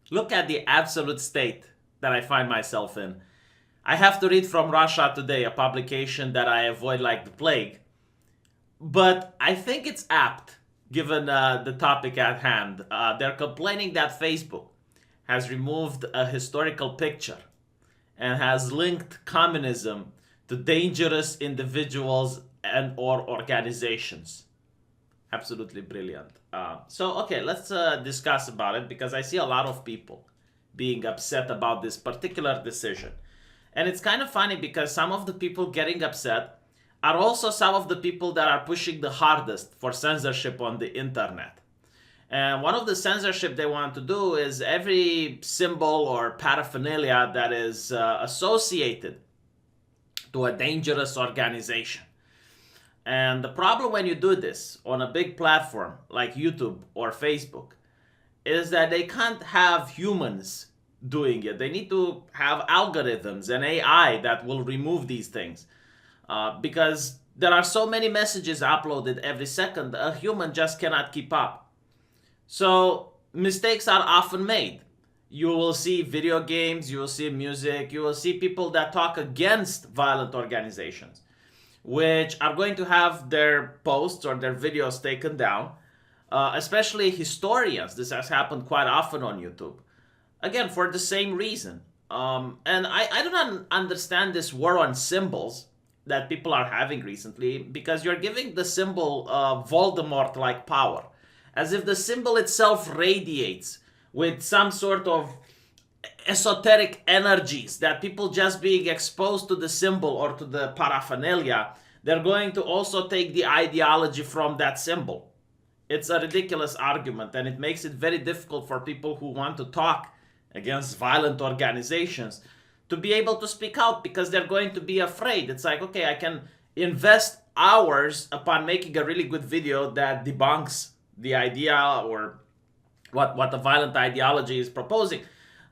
Look at the absolute state that I find myself in. I have to read from Russia Today, a publication that I avoid like the plague. But I think it's apt given the topic at hand. They're complaining that Facebook has removed a historical picture and has linked communism to dangerous individuals and or organizations. Absolutely brilliant. Okay, let's discuss about it because I see a lot of people being upset about this particular decision. And it's kind of funny because some of the people getting upset are also some of the people that are pushing the hardest for censorship on the internet. And one of the censorship they want to do is every symbol or paraphernalia that is associated to a dangerous organization. And the problem when you do this on a big platform like YouTube or Facebook is that they can't have humans doing it. They need to have algorithms and AI that will remove these things. Because there are so many messages uploaded every second, a human just cannot keep up. So mistakes are often made. You will see video games, you will see music, you will see people that talk against violent organizations, which are going to have their posts or their videos taken down, especially historians. This has happened quite often on YouTube. Again, for the same reason. And I do not understand this war on symbols that people are having recently because you're giving the symbol Voldemort-like power, as if the symbol itself radiates with some sort of esoteric energies that people just being exposed to the symbol or to the paraphernalia, they're going to also take the ideology from that symbol. It's a ridiculous argument and it makes it very difficult for people who want to talk against violent organizations to be able to speak out because they're going to be afraid. It's like, okay, I can invest hours upon making a really good video that debunks the idea or what the violent ideology is proposing,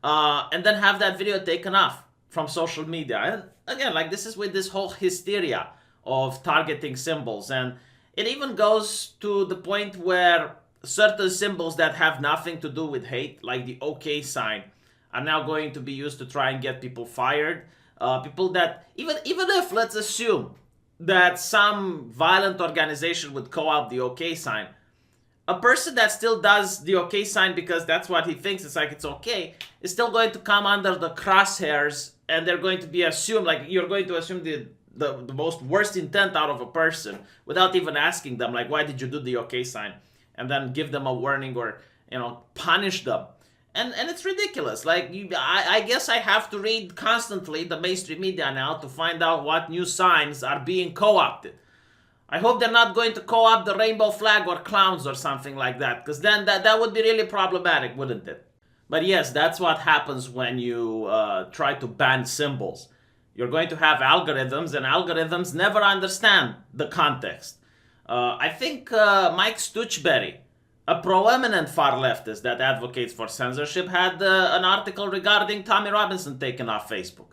and then have that video taken off from social media. And again, like this is with this whole hysteria of targeting symbols, and it even goes to the point where certain symbols that have nothing to do with hate, like the OK sign, are now going to be used to try and get people fired. People that even if let's assume that some violent organization would co-opt the OK sign, a person that still does the OK sign because that's what he thinks it's like it's okay is still going to come under the crosshairs, and they're going to be assumed, like you're going to assume the most worst intent out of a person without even asking them, like, why did you do the OK sign, and then give them a warning or punish them. And it's ridiculous. Like, I guess I have to read constantly the mainstream media now to find out what new signs are being co-opted. I hope they're not going to co-opt the rainbow flag or clowns or something like that, because then that would be really problematic, wouldn't it? But yes, that's what happens when you try to ban symbols. You're going to have algorithms, and algorithms never understand the context. I think Mike Stuchberry, a proeminent far leftist that advocates for censorship, had an article regarding Tommy Robinson taken off Facebook.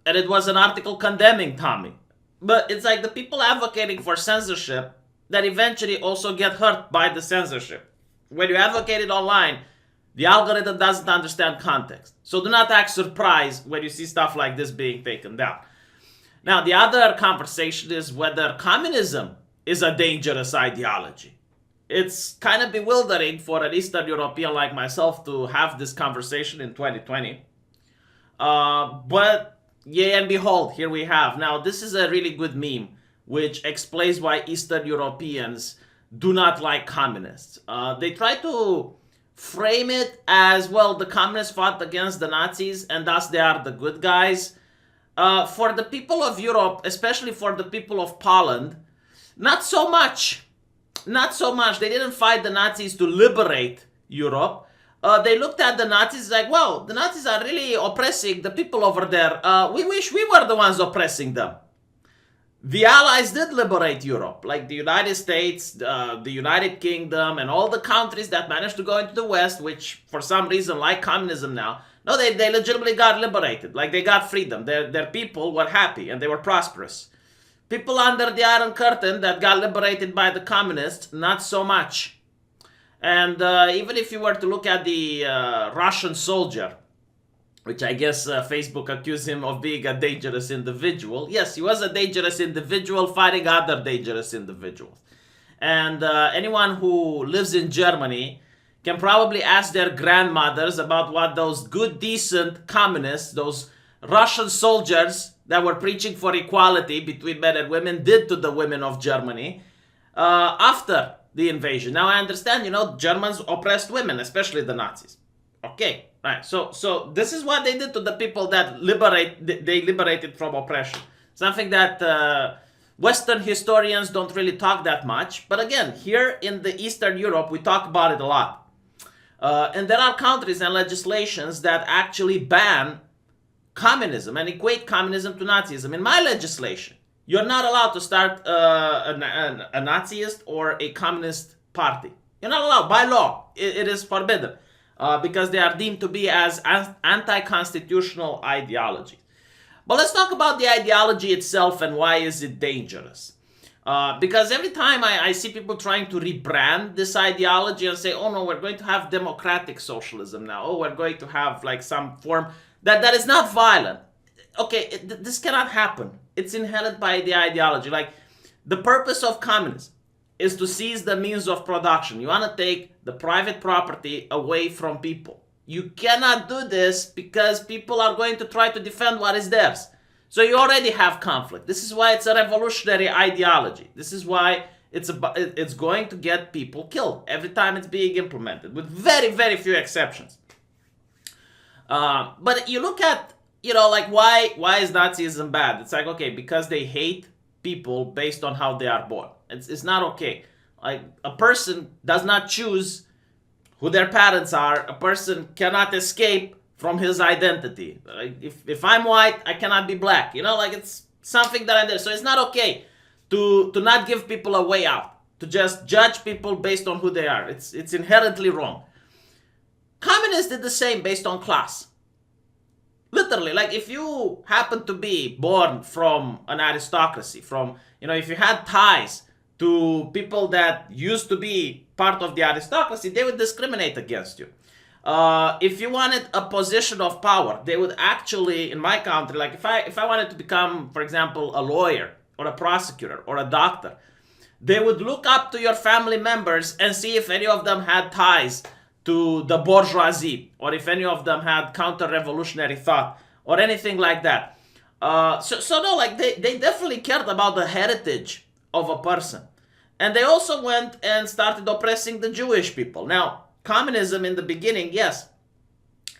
And it was an article condemning Tommy. But it's like the people advocating for censorship that eventually also get hurt by the censorship. When you advocate it online, the algorithm doesn't understand context. So do not act surprised when you see stuff like this being taken down. Now, the other conversation is whether communism is a dangerous ideology. It's kind of bewildering for an Eastern European like myself to have this conversation in 2020. But yea and behold, here we have. Now, this is a really good meme which explains why Eastern Europeans do not like communists. They try to frame it as, well, the communists fought against the Nazis and thus they are the good guys. For the people of Europe, especially for the people of Poland, not so much. Not so much. They didn't fight the Nazis to liberate Europe. They looked at the Nazis like, well, the Nazis are really oppressing the people over there. We wish we were the ones oppressing them. The Allies did liberate Europe, like the United States, the United Kingdom, and all the countries that managed to go into the West, which for some reason like communism now, no, they legitimately got liberated. Like they got freedom. Their people were happy and they were prosperous. People under the Iron Curtain that got liberated by the communists, not so much. And even if you were to look at the Russian soldier, which I guess Facebook accused him of being a dangerous individual. Yes, he was a dangerous individual fighting other dangerous individuals. And anyone who lives in Germany can probably ask their grandmothers about what those good, decent communists, those Russian soldiers that were preaching for equality between men and women, did to the women of Germany after the invasion. Now I understand, Germans oppressed women, especially the Nazis. Okay, right. So this is what they did to the people that they liberated from oppression. Something that Western historians don't really talk that much. But again, here in the Eastern Europe, we talk about it a lot. And there are countries and legislations that actually ban communism and equate communism to Nazism. In my legislation, you're not allowed to start a Naziist or a communist party. You're not allowed by law. It is forbidden. Because they are deemed to be as anti-constitutional ideologies. But let's talk about the ideology itself and why is it dangerous. Because every time I see people trying to rebrand this ideology and say, oh no, we're going to have democratic socialism now. Oh, we're going to have like some form that is not violent. Okay, this cannot happen. It's inherent by the ideology. Like the purpose of communism is to seize the means of production. You want to take the private property away from people. You cannot do this because people are going to try to defend what is theirs. So you already have conflict. This is why it's a revolutionary ideology. This is why it's going to get people killed every time it's being implemented, with very, very few exceptions. But you look at, like why is Nazism bad? It's like, okay, because they hate people based on how they are born. It's not okay. Like a person does not choose who their parents are. A person cannot escape from his identity. Like if I'm white, I cannot be black. Like it's something that I'm there. So it's not okay to not give people a way out, to just judge people based on who they are. It's inherently wrong. Communists did the same based on class. Literally, like if you happen to be born from an aristocracy, from, if you had ties to people that used to be part of the aristocracy, they would discriminate against you. If you wanted a position of power, they would actually, in my country, like if I wanted to become, for example, a lawyer or a prosecutor or a doctor, they would look up to your family members and see if any of them had ties to the bourgeoisie, or if any of them had counter-revolutionary thought, or anything like that. So no, like they definitely cared about the heritage of a person. And they also went and started oppressing the Jewish people. Now, communism in the beginning, yes,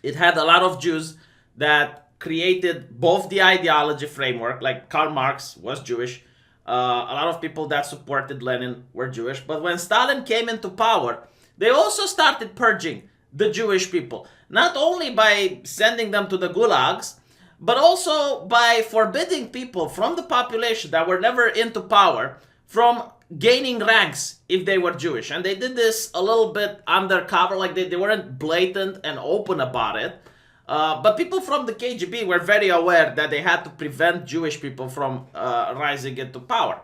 it had a lot of Jews that created both the ideology framework, like Karl Marx was Jewish, a lot of people that supported Lenin were Jewish, but when Stalin came into power, they also started purging the Jewish people, not only by sending them to the gulags, but also by forbidding people from the population that were never into power from gaining ranks if they were Jewish. And they did this a little bit undercover, like they weren't blatant and open about it. But people from the KGB were very aware that they had to prevent Jewish people from rising into power.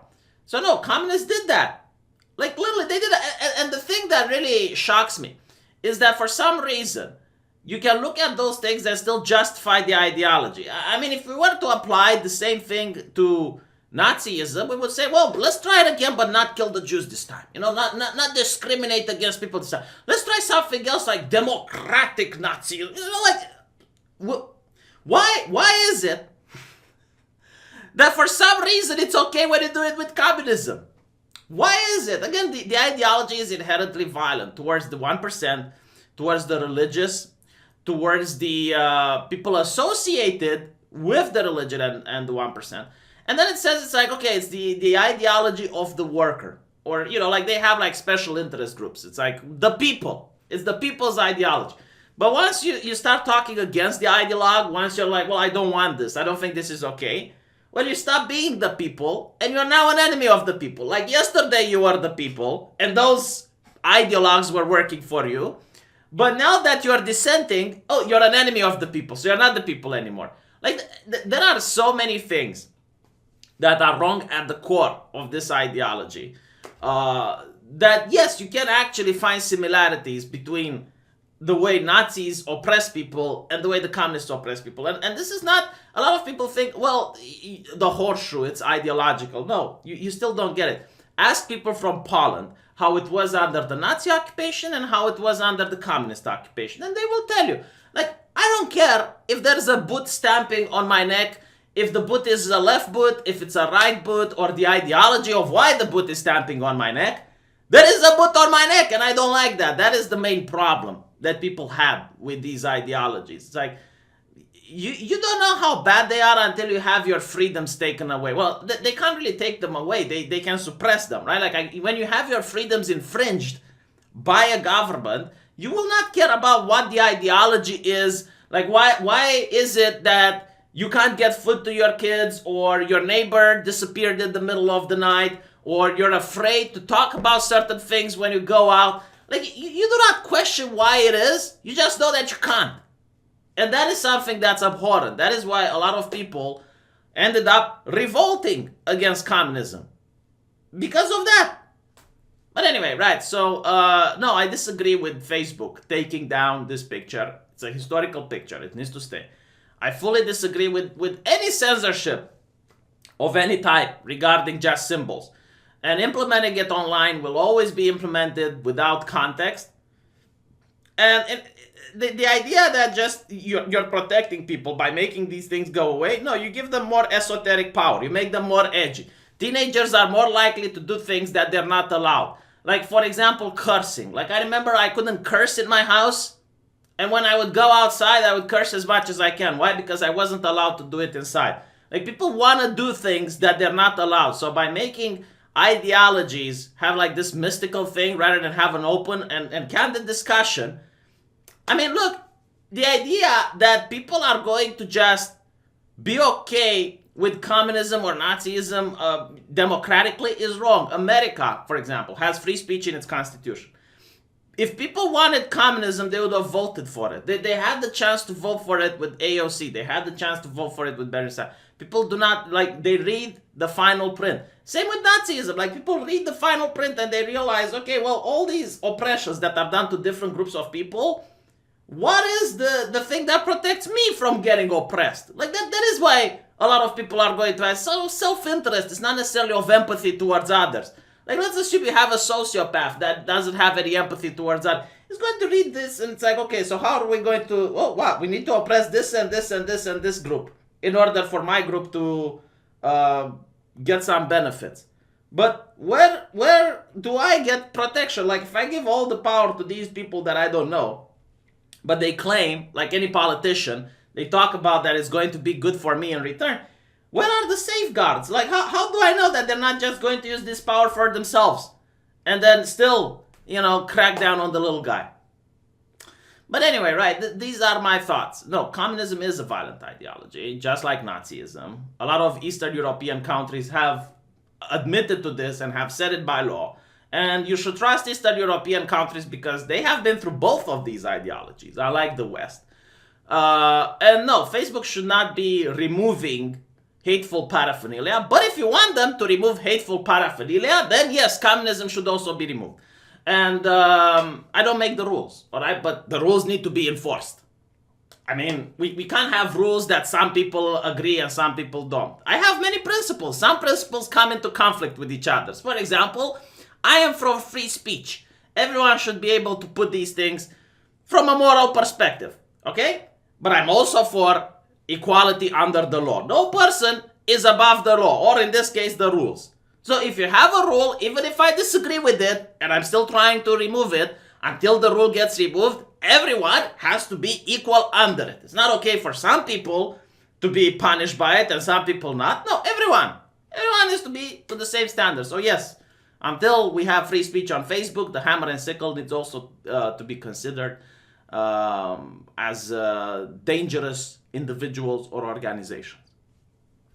So no, communists did that. Like literally, they did that. And the thing that really shocks me is that for some reason, you can look at those things and still justify the ideology. I mean, if we were to apply the same thing to Nazism, we would say, well, let's try it again, but not kill the Jews this time. Not discriminate against people this time. Let's try something else like democratic Nazism. Why is it that for some reason it's okay when you do it with communism? Why is it? Again, the ideology is inherently violent towards the 1%, towards the religious, towards the people associated with the religion and the 1%. And then it says it's like, okay, it's the ideology of the worker. Or, like they have like special interest groups. It's like the people. It's the people's ideology. But once you start talking against the ideologue, once you're like, well, I don't want this. I don't think this is okay. Well, you stop being the people and you're now an enemy of the people. Like yesterday you were the people and those ideologues were working for you. But now that you're dissenting, oh, you're an enemy of the people. So you're not the people anymore. Like there are so many things that are wrong at the core of this ideology. that yes, you can actually find similarities between the way Nazis oppress people and the way the communists oppress people. And this is not, a lot of people think, well, the horseshoe, it's ideological. No, you still don't get it. Ask people from Poland how it was under the Nazi occupation and how it was under the communist occupation. And they will tell you, like, I don't care if there's a boot stamping on my neck, if the boot is a left boot, if it's a right boot, or the ideology of why the boot is stamping on my neck. There is a boot on my neck, and I don't like that. That is the main problem that people have with these ideologies. It's like, you don't know how bad they are until you have your freedoms taken away. Well, they can't really take them away. They can suppress them, right? Like, when you have your freedoms infringed by a government, you will not care about what the ideology is. Like, why is it that you can't get food to your kids, or your neighbor disappeared in the middle of the night, or you're afraid to talk about certain things when you go out? Like, you do not question why it is. You just know that you can't. And that is something that's abhorrent. That is why a lot of people ended up revolting against communism. Because of that. But anyway, right, so, no, I disagree with Facebook taking down this picture. It's a historical picture. It needs to stay. I fully disagree with any censorship of any type regarding just symbols. And implementing it online will always be implemented without context. And the idea that just you're protecting people by making these things go away, no, you give them more esoteric power. You make them more edgy. Teenagers are more likely to do things that they're not allowed. Like, for example, cursing. Like, I remember I couldn't curse in my house. And when I would go outside, I would curse as much as I can. Why? Because I wasn't allowed to do it inside. Like, people want to do things that they're not allowed. So by making ideologies have like this mystical thing rather than have an open and candid discussion, I mean, look, the idea that people are going to just be okay with communism or Nazism democratically is wrong. America, for example, has free speech in its constitution. If people wanted communism, they would have voted for it. They had the chance to vote for it with AOC. They had the chance to vote for it with Bernie Sanders. People do not, like, they read the final print. Same with Nazism. Like, people read the final print and they realize, okay, well, all these oppressions that are done to different groups of people, what is the thing that protects me from getting oppressed? Like, that is why a lot of people are going to have so self-interest. It's not necessarily of empathy towards others. Like, let's assume you have a sociopath that doesn't have any empathy towards others. He's going to read this and it's like, okay, so how are we going to, oh, wow, we need to oppress this and this and this and this group in order for my group to get some benefits. But where do I get protection? Like, if I give all the power to these people that I don't know, but they claim, like any politician, they talk about that it's going to be good for me in return. Where are the safeguards? Like, how do I know that they're not just going to use this power for themselves and then still, crack down on the little guy? But anyway, right, these are my thoughts. No, communism is a violent ideology, just like Nazism. A lot of Eastern European countries have admitted to this and have said it by law. And you should trust Eastern European countries because they have been through both of these ideologies, unlike the West. And no, Facebook should not be removing hateful paraphernalia. But if you want them to remove hateful paraphernalia, then yes, communism should also be removed. And I don't make the rules, all right? But the rules need to be enforced. I mean, we can't have rules that some people agree and some people don't. I have many principles. Some principles come into conflict with each other. For example, I am for free speech. Everyone should be able to put these things from a moral perspective, okay? But I'm also for equality under the law. No person is above the law, or in this case, the rules. So if you have a rule, even if I disagree with it, and I'm still trying to remove it, until the rule gets removed, everyone has to be equal under it. It's not okay for some people to be punished by it and some people not. No, everyone. Everyone is to be to the same standard. So yes, until we have free speech on Facebook, the hammer and sickle needs also to be considered as dangerous individuals or organizations.